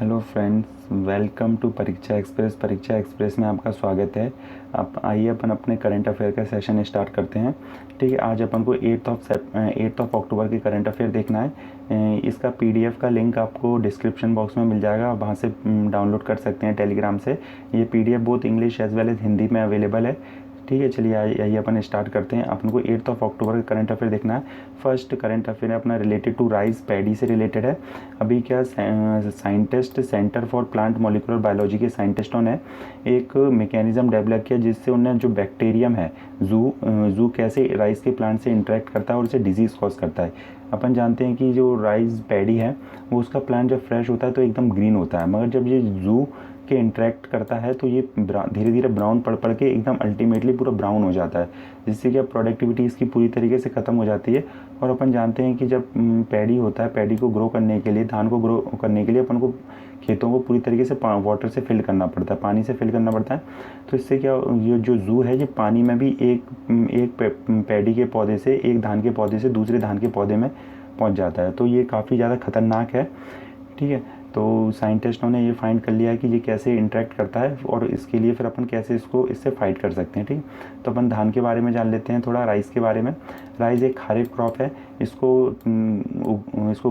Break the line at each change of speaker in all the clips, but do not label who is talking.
Hello friends, welcome to परीक्षा express. परीक्षा express में आपका स्वागत है। आप आइए अपन अपने करंट अफेयर का सेशन स्टार्ट करते हैं। ठीक है, आज अपन को 8 अक्टूबर के करंट अफेयर देखना है। इसका पीडीएफ का लिंक आपको डिस्क्रिप्शन बॉक्स में मिल जाएगा, आप वहाँ से डाउनलोड कर सकते हैं टेलीग्राम से। ये पीडीएफ बहुत English as well as Hindi में अवेलेबल है। ठीक है, चलिए आइए अपन स्टार्ट करते हैं। अपन को 8 अक्टूबर का करंट अफेयर देखना है। फर्स्ट करंट अफेयर है अपना रिलेटेड टू राइस, पैडी से रिलेटेड है। अभी क्या scientist centre for plant molecular biology के साइंटिस्टों ने एक मैकेनिज्म डेवलप किया जिससे उन्हें जो बैक्टीरियम है जू कैसे राइस के प्लांट से इंटरेक्ट करता है और उसे डिजीज़ कॉज करता है। अपन जानते हैं कि जो राइस पैडी है वो उसका प्लांट जब फ्रेश होता है तो एकदम ग्रीन होता है, मगर जब ये जू के इंटरेक्ट करता है तो ये धीरे धीरे ब्राउन पड़ के एकदम अल्टीमेटली पूरा ब्राउन हो जाता है, जिससे कि प्रोडक्टिविटी इसकी पूरी तरीके से ख़त्म हो जाती है। और अपन जानते हैं कि जब पैडी होता है, पैडी को ग्रो करने के लिए, धान को ग्रो करने के लिए अपन को खेतों को पूरी तरीके से वाटर से फिल करना पड़ता है, पानी से फिल करना पड़ता है। तो इससे क्या, ये जो जू है ये पानी में भी एक पैडी के पौधे से, एक धान के पौधे से दूसरे धान के पौधे में पहुंच जाता है। तो ये काफ़ी ज़्यादा खतरनाक है। ठीक है, तो साइंटिस्टों ने ये फाइंड कर लिया है कि ये कैसे इंटरेक्ट करता है और इसके लिए फिर अपन कैसे इससे फाइट कर सकते हैं। ठीक, तो अपन धान के बारे में जान लेते हैं, थोड़ा राइस के बारे में। राइस एक खारिफ क्रॉप है। इसको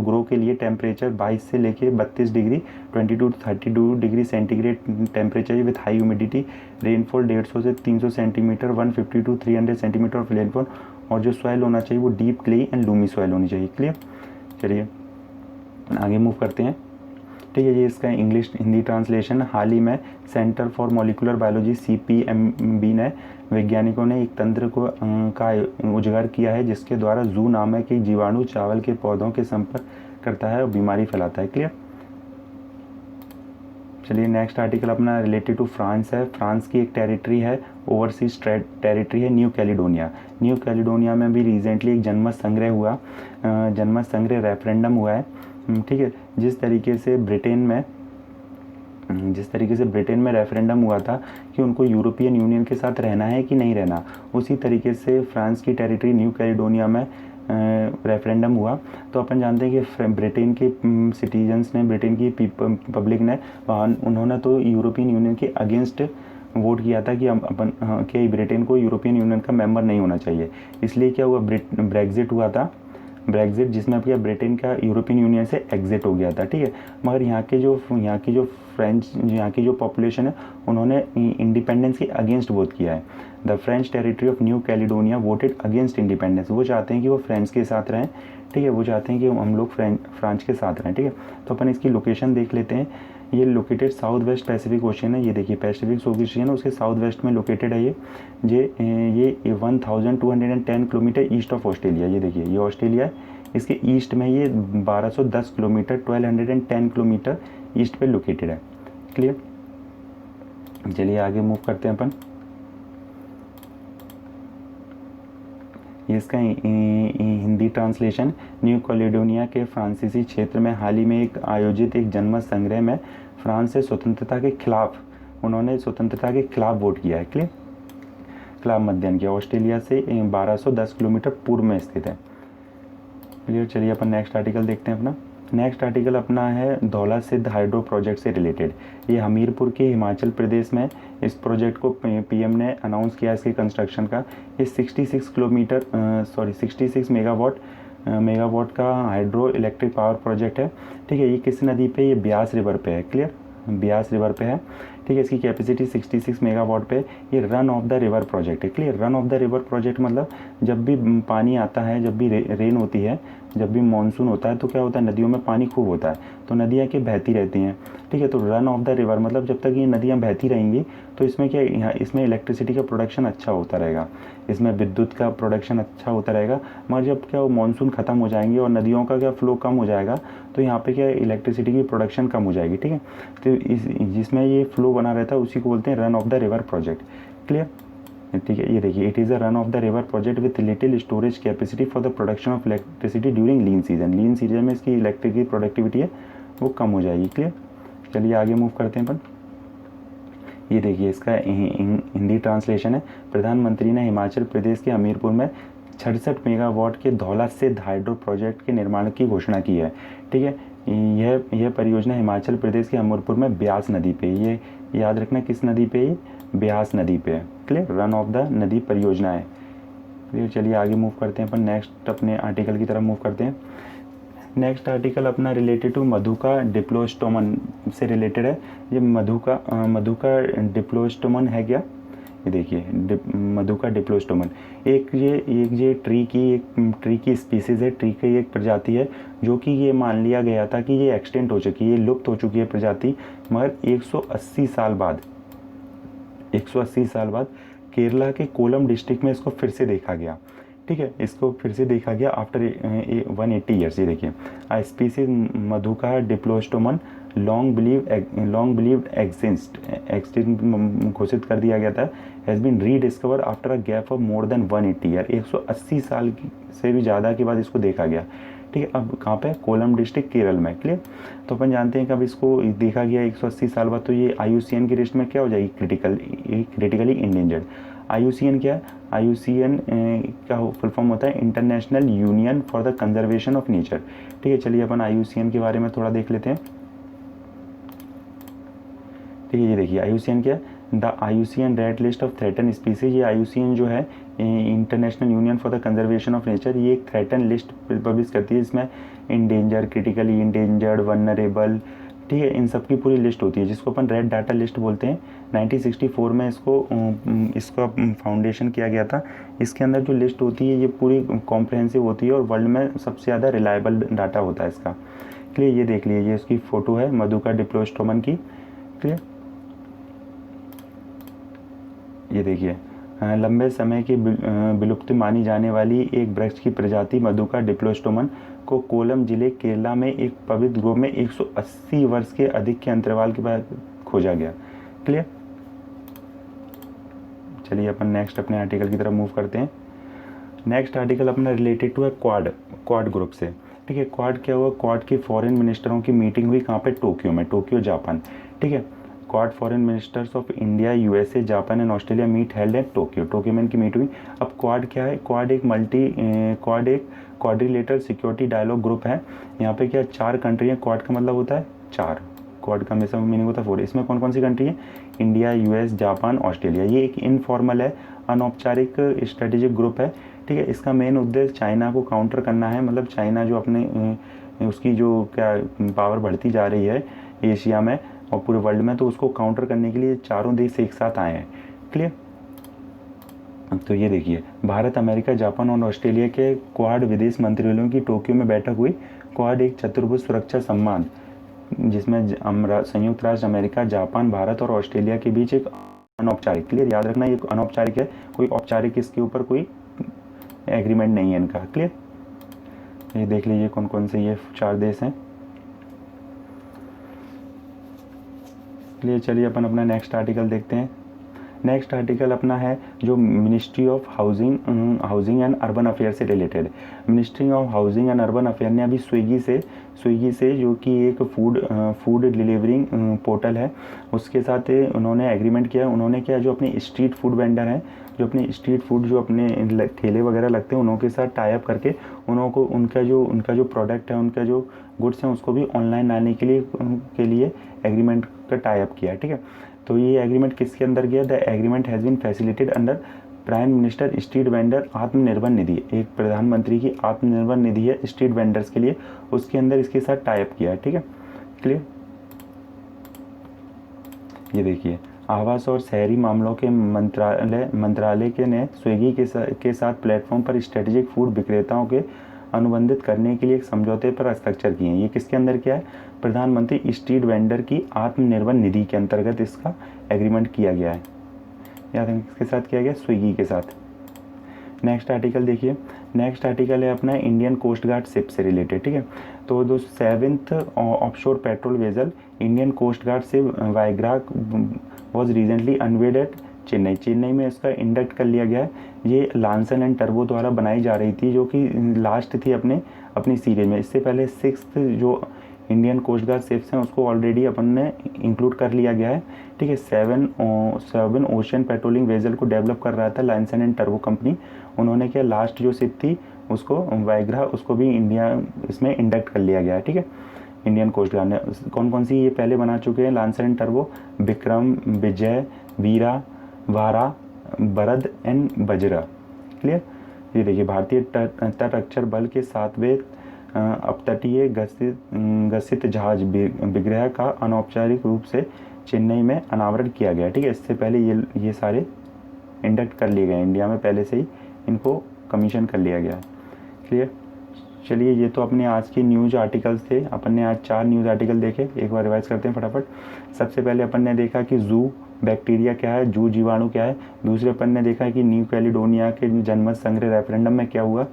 ग्रो के लिए टेम्परेचर 22 से लेके 32 degree 22 to 32 degree centigrade temperature with high humidity, rainfall 150 से 300 centimetre, 150 to 300 centimetre of rainfall, और जो सॉइल होना चाहिए वो deep clay and Lumi soil होनी चाहिए। क्लियर, चलिए आगे मूव करते हैं। ठीक है, ये इसका इंग्लिश हिंदी ट्रांसलेशन। हाल ही में centre for molecular biology CPMB ने वैज्ञानिकों ने एक तंत्र का उजागर किया है जिसके द्वारा जू नामक एक जीवाणु चावल के पौधों के संपर्क करता है और बीमारी फैलाता है। क्लियर, चलिए नेक्स्ट आर्टिकल अपना रिलेटेड टू फ्रांस है। फ्रांस की एक टेरिटरी है, ओवरसीज टेरिटरी है, न्यू कैलिडोनिया। न्यू कैलिडोनिया में भी रिसेंटली एक जनमत संग्रह रेफरेंडम हुआ है। ठीक है, जिस तरीके से ब्रिटेन में रेफरेंडम हुआ था कि उनको यूरोपियन यूनियन के साथ रहना है कि नहीं रहना, उसी तरीके से फ्रांस की टेरिटरी न्यू कैलिडोनिया में रेफरेंडम हुआ। तो अपन जानते हैं कि ब्रिटेन के सिटीजन्स ने, ब्रिटेन की पब्लिक ने, उन्होंने तो यूरोपियन यूनियन के अगेंस्ट वोट किया था कि ब्रिटेन को यूरोपियन यूनियन का मेंबर नहीं होना चाहिए। इसलिए क्या हुआ, ब्रेग्जिट हुआ था, ब्रेग्जिट, जिसमें अब क्या ब्रिटेन का यूरोपियन यूनियन से एग्जिट हो गया था। ठीक है, मगर यहाँ की जो पॉपुलेशन है उन्होंने इंडिपेंडेंस के अगेंस्ट वोट किया है। The French territory of new Caledonia voted against independence. वो चाहते हैं कि वो फ्रेंच के साथ रहें। ठीक है, वो चाहते हैं कि हम लोग फ्रांस के साथ रहें। ठीक है, तो अपन इसकी लोकेशन देख लेते हैं। ये located south west Pacific ocean है। ये देखिए पैसिफिक ओशियन है, उसके साउथ वेस्ट में लोकेटेड है। ये 1210 किलोमीटर ईस्ट ऑफ ऑस्ट्रेलिया। ये देखिए ये ऑस्ट्रेलिया है, इसके ईस्ट में ये 1210 किलोमीटर 1210 किलोमीटर ईस्ट पे लोकेटेड है। क्लियर, चलिए आगे मूव करते हैं अपन। ये इसका हिंदी ट्रांसलेशन। न्यू कैलिडोनिया के फ्रांसीसी क्षेत्र में हाल ही में आयोजित एक जनमत संग्रह में फ्रांस से स्वतंत्रता के खिलाफ वोट किया है। क्लियर, खिलाफ मतदान किया। ऑस्ट्रेलिया से 1210 किलोमीटर पूर्व में स्थित है। क्लियर, चलिए अपन नेक्स्ट आर्टिकल देखते हैं। अपना नेक्स्ट आर्टिकल अपना है धौला सिद्ध हाइड्रो प्रोजेक्ट से रिलेटेड। ये हमीरपुर के हिमाचल प्रदेश में इस प्रोजेक्ट को PM ने अनाउंस किया इसके कंस्ट्रक्शन का। ये 66 मेगावाट का हाइड्रो इलेक्ट्रिक पावर प्रोजेक्ट है। ठीक है, ये किस नदी पे, ये ब्यास रिवर पे है। क्लियर, ब्यास रिवर पे है। ठीक है, इसकी कैपेसिटी 66 मेगावाट पे। ये run of the river project है। Clear, run of the river project मतलब जब भी पानी आता है, जब भी रेन होती है, जब भी मानसून होता है तो क्या होता है, नदियों में पानी खूब होता है, तो नदियाँ क्या बहती रहती हैं। ठीक है, तो रन ऑफ द रिवर मतलब जब तक ये नदियाँ बहती रहेंगी तो इसमें क्या, यहाँ इसमें इलेक्ट्रिसिटी का प्रोडक्शन अच्छा होता रहेगा, इसमें विद्युत का प्रोडक्शन अच्छा होता रहेगा। मगर जब क्या मानसून ख़त्म हो जाएंगे और नदियों का क्या फ्लो कम हो जाएगा तो यहाँ पे क्या इलेक्ट्रिसिटी की प्रोडक्शन कम हो जाएगी। ठीक है, तो जिसमें ये फ्लो बना रहता है उसी को बोलते हैं run of the river project. Clear, ठीक है, ये देखिए it is a run of the river project with little storage capacity for the production of electricity during lean season. Lean season में इसकी इलेक्ट्रिक की प्रोडक्टिविटी है वो कम हो जाएगी। क्लियर, चलिए आगे मूव करते हैं अपन। ये देखिए इसका हिंदी ट्रांसलेशन है। प्रधानमंत्री ने हिमाचल प्रदेश के हमीरपुर में 66 मेगावाट के धौला सिद्ध हाइड्रो प्रोजेक्ट के निर्माण की घोषणा की है। ठीक है, यह परियोजना हिमाचल प्रदेश के हमीरपुर में ब्यास नदी पे, ये याद रखना किस नदी पे, ये ब्यास नदी पे है। क्लियर, रन ऑफ द नदी परियोजना है। क्लियर, चलिए आगे मूव करते हैं अपन, नेक्स्ट अपने आर्टिकल की तरफ मूव करते हैं। नेक्स्ट आर्टिकल अपना रिलेटेड टू मधुका डिप्लोस्टोमन से रिलेटेड है। ये मधुका डिप्लोस्टोमन है क्या, ये देखिए मधुका डिप्लोस्टोमन एक ये ट्री की स्पीसीज़ है, ट्री की एक प्रजाति है जो कि ये मान लिया गया था कि ये एक्सटेंट हो चुकी है, ये लुप्त हो चुकी है प्रजाति, मगर 180 साल बाद केरला के कोलम डिस्ट्रिक्ट में इसको फिर से देखा गया। ठीक है, इसको फिर से देखा गया आफ्टर 180 ईयर्स। ये देखिए, species Madhuca diplostemon long believed extinct घोषित कर दिया गया था, has been rediscover after a gap of more than 180 year. 180 साल से भी ज़्यादा के बाद इसको देखा गया। ठीक है, अब कहाँ पे, कोलम डिस्ट्रिक्ट केरल में। क्लियर, तो अपन जानते हैं कि अब इसको देखा गया 180 साल बाद, तो ये IUCN की लिस्ट में क्या हो जाएगी, क्रिटिकली इंडेंजर्ड। IUCN क्या है, IUCN का फुल फॉर्म होता है international union for the conservation of nature. ठीक है, चलिए अपन IUCN के बारे में थोड़ा देख लेते हैं। ठीक है, ये देखिए IUCN क्या है, the IUCN red list of threaten species. ये IUCN जो है international union for the conservation of nature, ये एक थ्रेटन लिस्ट पब्लिश करती है, इसमें इंडेंजर, क्रिटिकली इंडेंजर्ड, वनरेबल, ठीक है, इन सब की पूरी लिस्ट होती है, जिसको अपन रेड डाटा लिस्ट बोलते हैं। 1964 में इसको फाउंडेशन किया गया था। इसके अंदर जो लिस्ट होती है ये पूरी कॉम्प्रहेंसिव होती है और वर्ल्ड में सबसे ज़्यादा रिलायबल डाटा होता है इसका। क्लियर, ये देख लीजिए, ये इसकी फ़ोटो है मधुका डिप्लोस्टोमन की। क्लियर, ये देखिए, लंबे समय की विलुप्ति मानी जाने वाली एक वृक्ष की प्रजाति मधुका डिप्लोस्टोमन को कोलम जिले केरला में एक पवित्र ग्रोव में 180 वर्ष के अधिक के अंतराल के बाद खोजा गया। क्लियर, चलिए अपन नेक्स्ट अपने आर्टिकल की तरफ मूव करते हैं। नेक्स्ट आर्टिकल अपना रिलेटेड टू है क्वाड ग्रुप से। ठीक है, क्वाड क्या हुआ, क्वाड की फॉरेन मिनिस्टरों की मीटिंग हुई कहाँ पे, टोक्यो में, टोक्यो जापान। ठीक है, Quad foreign ministers of India, USA, Japan and Australia meet held at Tokyo में इनकी मीट हुई। अब क्वाड क्या है, क्वाड एक क्वाड्रिलेटरल सिक्योरिटी डायलॉग ग्रुप है। यहाँ पे क्या 4 कंट्री है, क्वाड का मतलब होता है 4, क्वाड का हमेशा मीनिंग होता है 4। इसमें कौन कौन सी कंट्री है, इंडिया, US, जापान, ऑस्ट्रेलिया। ये एक इनफॉर्मल है, अनौपचारिक स्ट्रेटेजिक ग्रुप है। ठीक है, इसका मेन उद्देश्य चाइना को काउंटर करना है, मतलब चाइना जो अपने उसकी जो क्या पावर बढ़ती जा रही है एशिया में और पूरे वर्ल्ड में, तो उसको काउंटर करने के लिए चारों देश एक साथ आए हैं। क्लियर, तो ये देखिए, भारत, अमेरिका, जापान और ऑस्ट्रेलिया के क्वाड विदेश मंत्रियों की टोक्यो में बैठक हुई। क्वाड एक चतुर्भुज सुरक्षा सम्मान जिसमें संयुक्त राष्ट्र अमेरिका, जापान, भारत और ऑस्ट्रेलिया के बीच एक अनौपचारिक, क्लियर याद रखना ये अनौपचारिक है, कोई औपचारिक इसके ऊपर कोई एग्रीमेंट नहीं है इनका। क्लियर, ये देख लीजिए कौन कौन से ये 4 देश हैं। क्लियर, चलिए अपन अपना नेक्स्ट आर्टिकल देखते हैं। नेक्स्ट आर्टिकल अपना है जो ministry of housing and urban affair से related. Ministry of housing and urban affair ने अभी स्विगी से जो कि एक फूड डिलीवरिंग पोर्टल है, उसके साथ उन्होंने एग्रीमेंट किया। उन्होंने क्या, जो अपने स्ट्रीट फूड वेंडर हैं, जो अपने स्ट्रीट फूड जो अपने ठेले वगैरह लगते हैं, उनके साथ टाई अप करके उनको उनका जो प्रोडक्ट है, उनका जो गुड्स हैं, उसको भी ऑनलाइन लाने के लिए एग्रीमेंट का टाई अप किया। ठीक है, तो ये एग्रीमेंट किसके अंदर गया, the agreement has been facilitated under prime minister street vendor Atmanirbhar Nidhi. एक प्रधानमंत्री की आत्मनिर्भर निधि है स्ट्रीट वेंडर्स के लिए, उसके अंदर इसके साथ टाई अप किया है। ठीक है, क्लियर, ये देखिए, आवास और शहरी मामलों के मंत्रालय के ने स्विगी के साथ प्लेटफॉर्म पर स्ट्रेटेजिक फूड विक्रेताओं के अनुबंधित करने के लिए एक समझौते पर हस्ताक्षर किए हैं। ये किसके अंदर क्या है, प्रधानमंत्री स्ट्रीट वेंडर की आत्मनिर्भर निधि के अंतर्गत इसका एग्रीमेंट किया गया है। याद है किसके साथ किया गया, स्विगी के साथ। नेक्स्ट आर्टिकल देखिए, नेक्स्ट आर्टिकल है अपना इंडियन कोस्ट गार्ड शिप से रिलेटेड। ठीक है, तो जो 7th offshore patrol vessel Indian coast guard ship Vigraha was recently unveiled at Chennai में इसका इंडक्ट कर लिया गया है। ये लांसन एंड टर्बो द्वारा बनाई जा रही थी, जो कि लास्ट थी अपनी सीरीज में। इससे पहले 6th जो इंडियन कोस्ट गार्ड शिप्स हैं उसको ऑलरेडी अपन ने इंक्लूड कर लिया गया है। ठीक है, 7 ओशियन पेट्रोलिंग वेजल को डेवलप कर रहा था लांसन एंड टर्बो कंपनी। उन्होंने क्या, लास्ट जो शिप थी उसको वाइग्रा, उसको भी इंडिया इसमें इंडक्ट कर लिया गया है। ठीक है, इंडियन कोस्ट गार्ड ने। कौन कौन सी ये पहले बना चुके हैं? लांसर एंड टर्बो, विक्रम, विजय, वीरा, वारा, बरद एंड बजरा। क्लियर। ये देखिए, भारतीय तटरक्षक बल के 7वें अपतटीय गसित जहाज विग्रह का अनौपचारिक रूप से चेन्नई में अनावरण किया गया। ठीक है, इससे पहले ये सारे इंडक्ट कर लिए गए इंडिया में, पहले से ही इनको कमीशन कर लिया गया है। क्लियर। चलिए, ये तो अपने आज के न्यूज़ आर्टिकल्स थे। अपन ने आज 4 न्यूज़ आर्टिकल देखे, एक बार रिवाइज करते हैं फटाफट। सबसे पहले अपन ने देखा कि जू बैक्टीरिया क्या है, जू जीवाणु क्या है। दूसरे अपन ने देखा कि न्यू कैलिडोनिया के जनमत संग्रह रेफरेंडम में क्या हुआ।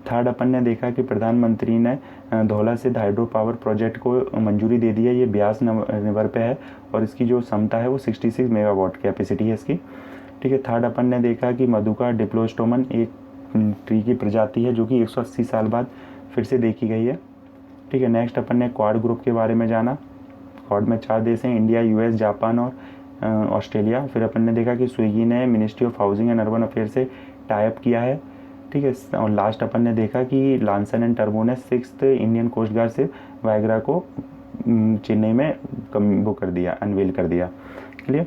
थर्ड अपन ने देखा कि प्रधानमंत्री ने धौला सिद्ध हाइड्रो पावर प्रोजेक्ट को मंजूरी दे दी है। ये ब्यास रिवर पे है और इसकी जो क्षमता है वो 66 मेगावाट कैपेसिटी है इसकी। ठीक है। थर्ड अपन ने देखा कि मधुका डिप्लोस्टोमन एक ट्री की प्रजाति है जो कि 180 साल बाद फिर से देखी गई है। ठीक है। नेक्स्ट अपन ने क्वाड ग्रुप के बारे में जाना। क्वाड में 4 देश हैं, इंडिया, यूएस, जापान और ऑस्ट्रेलिया। फिर अपन ने देखा कि स्विगी ने ministry of housing and urban affair से टाई अप किया है। ठीक है। और लास्ट अपन ने देखा कि लांसन एंड टर्बो ने 6th इंडियन कोस्ट गार्ड से वायग्रा को चेन्नई में वो कर दिया, अनवेल कर दिया। क्लियर।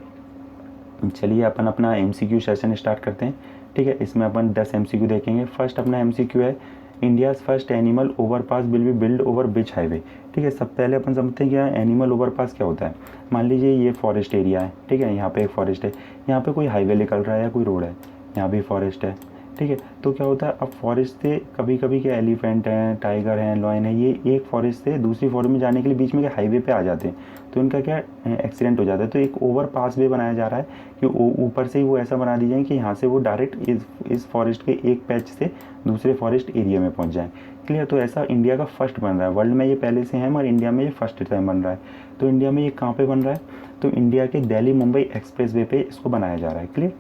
चलिए, अपन अपना MCQ सेशन स्टार्ट करते हैं। ठीक है। इसमें अपन 10 MCQ देखेंगे। फर्स्ट अपना MCQ है, India's first animal overpass will be build over which highway. ठीक है। सब पहले अपन समझते हैं कि एनिमल ओवरपास क्या होता है। मान लीजिए ये फॉरेस्ट एरिया है। ठीक है। यहाँ पे एक फॉरेस्ट है, यहाँ पे कोई हाईवे निकल रहा है या कोई रोड है, यहाँ भी फॉरेस्ट है। ठीक है। तो क्या होता है, अब फॉरेस्ट से कभी कभी क्या एलिफेंट हैं, टाइगर हैं, लॉयन है, ये एक फॉरेस्ट से दूसरी फॉरेस्ट में जाने के लिए बीच में क्या हाईवे पे आ जाते हैं, तो इनका क्या एक्सीडेंट हो जाता है। तो एक ओवर पास वे बनाया जा रहा है कि ऊपर से ही वो ऐसा बना दी जाए कि यहाँ से वो डायरेक्ट इस फॉरेस्ट के एक पैच से दूसरे फॉरेस्ट एरिया में पहुँच जाए। क्लियर। तो ऐसा इंडिया का फर्स्ट बन रहा है, वर्ल्ड में ये पहले से है मगर इंडिया में ये फर्स्ट टाइम बन रहा है। तो इंडिया में ये कहाँ पर बन रहा है, तो इंडिया के दिल्ली मुंबई एक्सप्रेस वे पे इसको बनाया जा रहा है। क्लियर।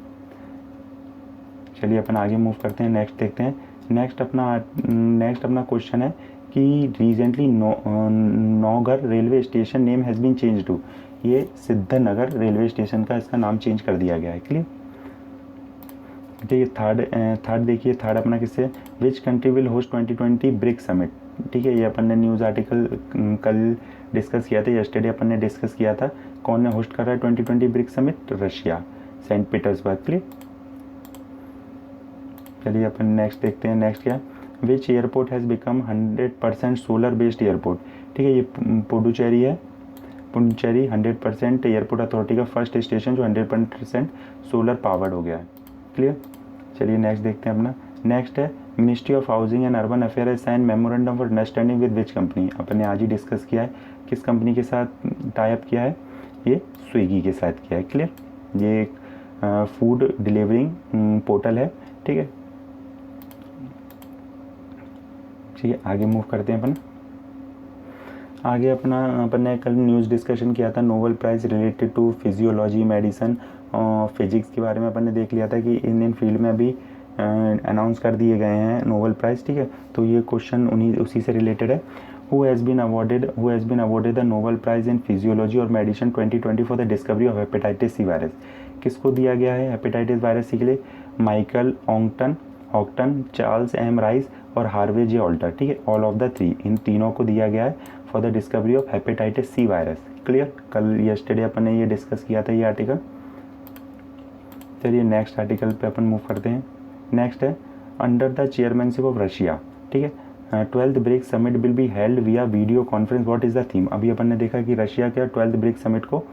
चलिए, अपन आगे मूव करते हैं, नेक्स्ट देखते हैं। नेक्स्ट अपना क्वेश्चन है कि recently Naugarh railway station name has been change to. ये सिद्धनगर रेलवे स्टेशन का इसका नाम चेंज कर दिया गया है। क्लियर। ठीक है। थर्ड देखिए, थर्ड अपना किससे, which country will host 2020 BRICS summit. ठीक है। ये अपन ने न्यूज़ आर्टिकल कल डिस्कस किया था, यस्टरडे अपन ने डिस्कस किया था। कौन ने होस्ट कर रहा है 2020 BRICS summit? Russia, Saint Petersburg. Clear. चलिए, अपन नेक्स्ट देखते हैं। नेक्स्ट क्या, which airport has become 100% solar based airport. ठीक है। ये पुडुचेरी है, पुडुचेरी 100% एयरपोर्ट अथॉरिटी का फर्स्ट स्टेशन जो 100% सोलर पावर्ड हो गया है। क्लियर। चलिए, नेक्स्ट देखते हैं अपना। नेक्स्ट है, ministry of housing and urban affair sign memorandum of understanding with which company. अपन ने आज ही डिस्कस किया है, किस कंपनी के साथ टाई अप किया है, ये स्विगी के साथ किया है। क्लियर। ये एक फूड डिलीवरिंग पोर्टल है। ठीक है। ठीक है, आगे मूव करते हैं अपन। आगे अपन ने कल न्यूज़ डिस्कशन किया था, Nobel prize related to physiology, medicine और फिजिक्स के बारे में अपन ने देख लिया था कि इन फील्ड में अभी अनाउंस कर दिए गए हैं नोबेल प्राइज़। ठीक है। तो ये क्वेश्चन उसी से रिलेटेड है। Who has been awarded the Nobel prize in physiology और medicine 2020 for the discovery of hepatitis C virus. किसको दिया गया है हेपेटाइटिस वायरस के लिए? Michael Houghton, Charles M Rice और हार्वे जे ऑल्टर। ठीक है। ऑल ऑफ द 3, इन तीनों को दिया गया है for the discovery of hepatitis C virus. Clear. कल यस्टरडे अपन ने ये डिस्कस किया था ये आर्टिकल। चलिए, नेक्स्ट आर्टिकल पे अपन मूव करते हैं। नेक्स्ट है, under the chairmanship of Russia. ठीक है। 12th BRICS summit will be held via video conference. What is the theme? अभी अपन ने देखा कि रशिया क्या 12th ब्रिक्स समिट को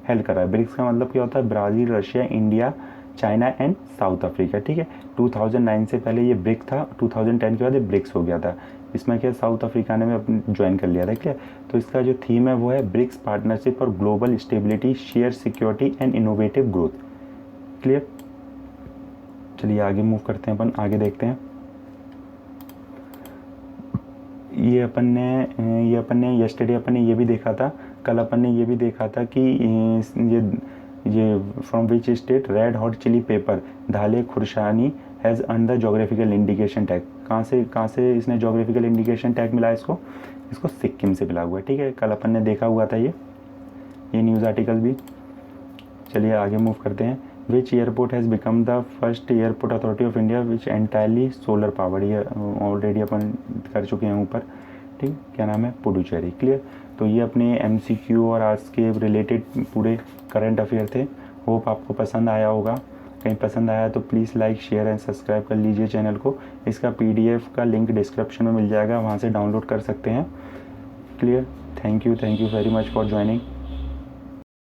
हेल्ड कर रहा है। ब्रिक्स का मतलब क्या होता है? Brazil, Russia, India, China and south Africa. ठीक है। 2009 से पहले ये ब्रिक था, 2010 के बाद ये ब्रिक्स हो गया था। इसमें क्या साउथ अफ्रीका ने ज्वाइन कर लिया था। क्या? तो इसका जो थीम है वो है BRICS partnership for global stability, share security and innovative growth. Clear. चलिए, आगे मूव करते हैं अपन, आगे देखते हैं। ये अपन ने यस्टरडे अपन ने ये भी देखा था, कल अपन ने ये भी देखा था कि ये from which state red hot chilli pepper Dalle Khursani has earn the geographical indication tag. कहाँ से इसने जोग्राफिकल इंडिकेशन टैग मिला इसको सिक्किम से मिला हुआ है। ठीक है। कल अपन ने देखा हुआ था ये न्यूज़ आर्टिकल भी। चलिए, आगे मूव करते हैं। Which airport has become the first airport authority of India which entirely solar powered. ये ऑलरेडी अपन कर चुके हैं ऊपर। ठीक, क्या नाम है? पुडुचेरी। क्लियर। तो ये अपने MCQ और आज के रिलेटेड पूरे करंट अफेयर थे। होप आपको पसंद आया होगा। कहीं पसंद आया तो please like share and subscribe कर लीजिए चैनल को। इसका PDF का लिंक डिस्क्रिप्शन में मिल जाएगा, वहाँ से डाउनलोड कर सकते हैं। Clear. Thank you very much for joining.